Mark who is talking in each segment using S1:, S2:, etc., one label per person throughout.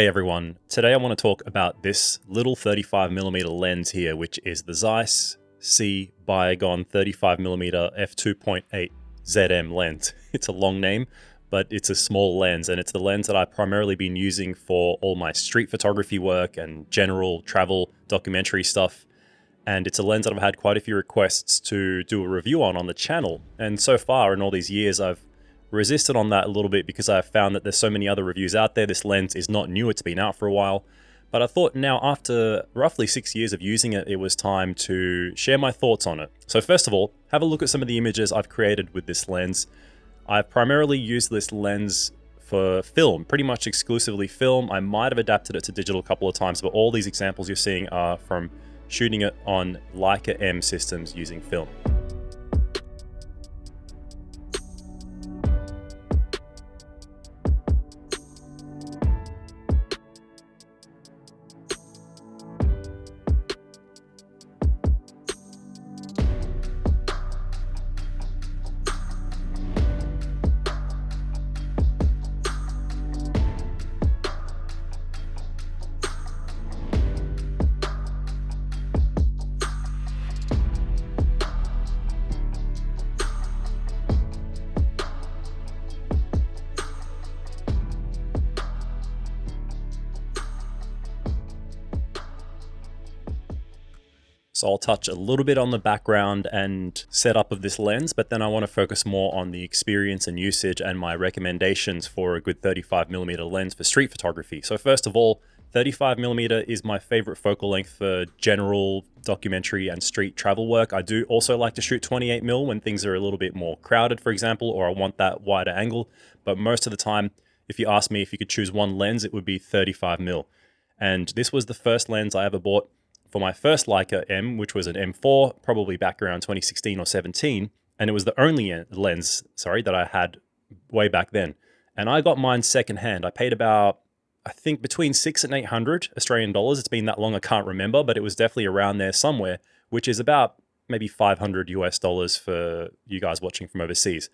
S1: Hey everyone, today I want to talk about this little 35mm lens here, which is the Zeiss C Biogon 35mm f2.8 ZM lens. It's a long name, but it's a small lens, and it's the lens that I've primarily been using for all my street photography work and general travel documentary stuff. And it's a lens that I've had quite a few requests to do a review on the channel. And so far in all these years, I've resisted on that a little bit because I've found that there's so many other reviews out there. This lens is not new, it's been out for a while. But I thought now, after roughly 6 years of using it, it was time to share my thoughts on it. So first of all, have a look at some of the images I've created with this lens. I've primarily used this lens for film, pretty much exclusively film. I might have adapted it to digital a couple of times, but all these examples you're seeing are from shooting it on Leica M systems using film. So I'll touch a little bit on the background and setup of this lens, but then I want to focus more on the experience and usage and my recommendations for a good 35mm lens for street photography. So first of all, 35mm is my favorite focal length for general documentary and street travel work. I do also like to shoot 28mm when things are a little bit more crowded, for example, or I want that wider angle. But most of the time, if you ask me if you could choose one lens, it would be 35mm. And this was the first lens I ever bought for my first Leica M, which was an M4, probably back around 2016 or 17. And it was the only lens, that I had way back then. And I got mine secondhand. I paid about, I think, between 600 and 800 Australian dollars. It's been that long, I can't remember, but it was definitely around there somewhere, which is about maybe 500 US dollars for you guys watching from overseas.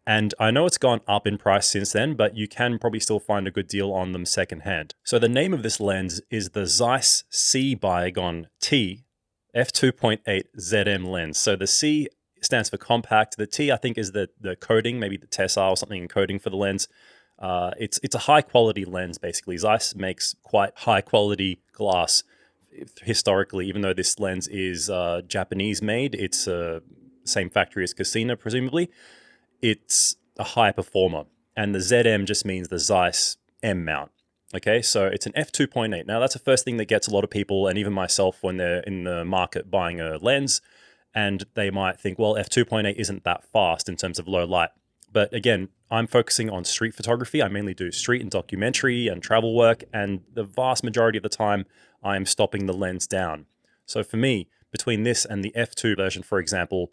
S1: And I know it's gone up in price since then, but you can probably still find a good deal on them secondhand. So the name of this lens is the Zeiss C Biogon T f2.8 ZM lens. So the C stands for compact. The T, I think, is the coating, maybe the Tessar or something in coating for the lens. It's a high quality lens, basically. Zeiss makes quite high quality glass historically, even though this lens is Japanese made. It's same factory as Casina, presumably. It's a high performer, and the ZM just means the Zeiss M mount. Okay, so it's an f2.8. Now that's the first thing that gets a lot of people, and even myself, when they're in the market buying a lens, and they might think, well, f2.8 isn't that fast in terms of low light. But again, I'm focusing on street photography. I mainly do street and documentary and travel work, and the vast majority of the time, I am stopping the lens down. So for me, between this and the f2 version, for example,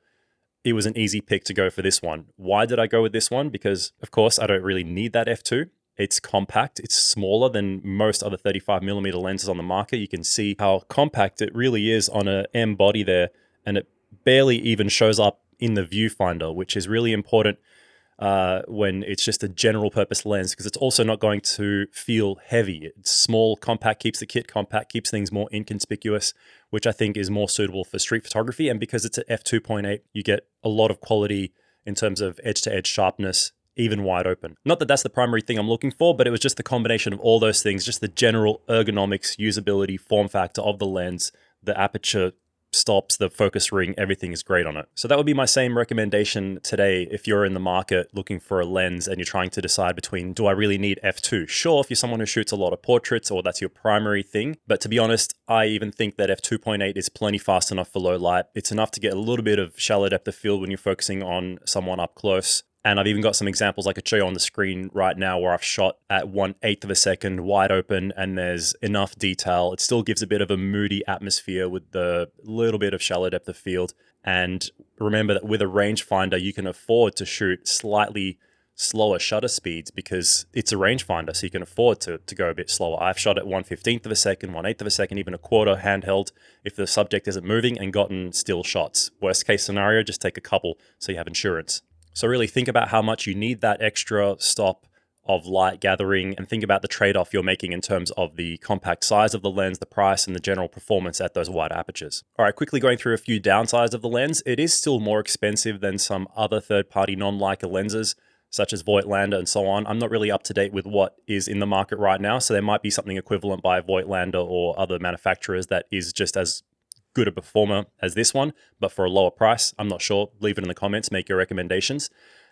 S1: it was an easy pick to go for this one. Why did I go with this one? Because, of course, I don't really need that f2. It's compact. It's smaller than most other 35mm lenses on the market. You can see how compact it really is on a M body there, and it barely even shows up in the viewfinder, which is really important when it's just a general purpose lens, because it's also not going to feel heavy. It's small, compact, keeps the kit compact, keeps things more inconspicuous, which I think is more suitable for street photography. And because it's an f2.8, you get a lot of quality in terms of edge-to-edge sharpness, even wide open. Not that that's the primary thing I'm looking for, but it was just the combination of all those things, just the general ergonomics, usability, form factor of the lens, the aperture stops, the focus ring, everything is great on it. So that would be my same recommendation today if you're in the market looking for a lens and you're trying to decide between, do I really need f2? Sure, if you're someone who shoots a lot of portraits or that's your primary thing, but to be honest, I even think that f2.8 is plenty fast enough for low light. It's enough to get a little bit of shallow depth of field when you're focusing on someone up close. And I've even got some examples I could show you on the screen right now where I've shot at 1/8 of a second wide open and there's enough detail. It still gives a bit of a moody atmosphere with the little bit of shallow depth of field. And remember that with a rangefinder, you can afford to shoot slightly slower shutter speeds because it's a rangefinder, so you can afford to go a bit slower. I've shot at 1/15 of a second, 1/8 of a second, even a quarter handheld if the subject isn't moving, and gotten still shots. Worst case scenario, just take a couple so you have insurance. So really think about how much you need that extra stop of light gathering, and think about the trade-off you're making in terms of the compact size of the lens, the price, and the general performance at those wide apertures. All right, quickly going through a few downsides of the lens. It is still more expensive than some other third-party non-Leica lenses, such as Voigtlander and so on. I'm not really up to date with what is in the market right now, so there might be something equivalent by Voigtlander or other manufacturers that is just as good a performer as this one, but for a lower price. I'm not sure. Leave it in the comments, make your recommendations.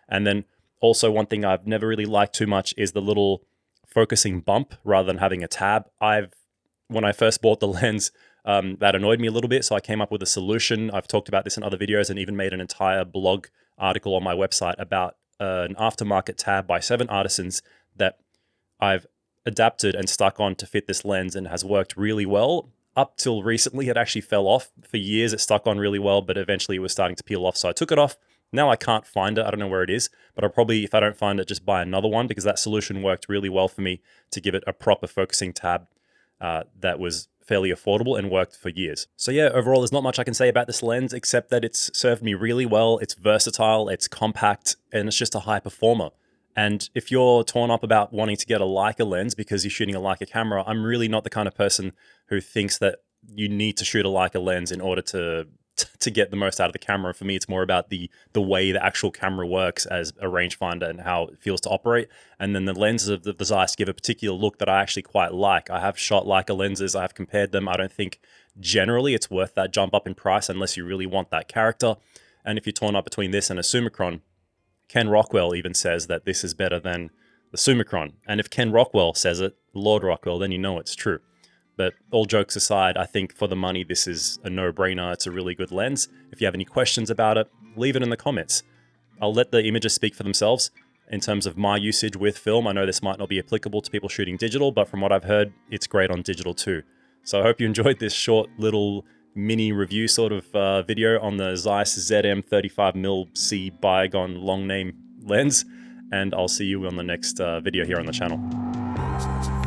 S1: And then also, one thing I've never really liked too much is the little focusing bump rather than having a tab. When I first bought the lens, that annoyed me a little bit, so I came up with a solution. I've talked about this in other videos and even made an entire blog article on my website about an aftermarket tab by 7 Artisans that I've adapted and stuck on to fit this lens, and has worked really well. Up till recently, it actually fell off. For years, it stuck on really well, but eventually it was starting to peel off, so I took it off. Now I can't find it. I don't know where it is, but I'll probably, if I don't find it, just buy another one, because that solution worked really well for me to give it a proper focusing tab that was fairly affordable and worked for years. So yeah, overall, there's not much I can say about this lens, except that it's served me really well. It's versatile, it's compact, and it's just a high performer. And if you're torn up about wanting to get a Leica lens because you're shooting a Leica camera, I'm really not the kind of person who thinks that you need to shoot a Leica lens in order to get the most out of the camera. For me, it's more about the way the actual camera works as a rangefinder and how it feels to operate. And then the lenses of the Zeiss give a particular look that I actually quite like. I have shot Leica lenses, I have compared them. I don't think generally it's worth that jump up in price unless you really want that character. And if you're torn up between this and a Summicron, Ken Rockwell even says that this is better than the Summicron. And if Ken Rockwell says it, Lord Rockwell, then you know it's true. But all jokes aside, I think for the money, this is a no-brainer. It's a really good lens. If you have any questions about it, leave it in the comments. I'll let the images speak for themselves in terms of my usage with film. I know this might not be applicable to people shooting digital, but from what I've heard, it's great on digital too. So I hope you enjoyed this short little mini review sort of video on the Zeiss ZM 35mm Bygone long name lens. And I'll see you on the next video here on the channel.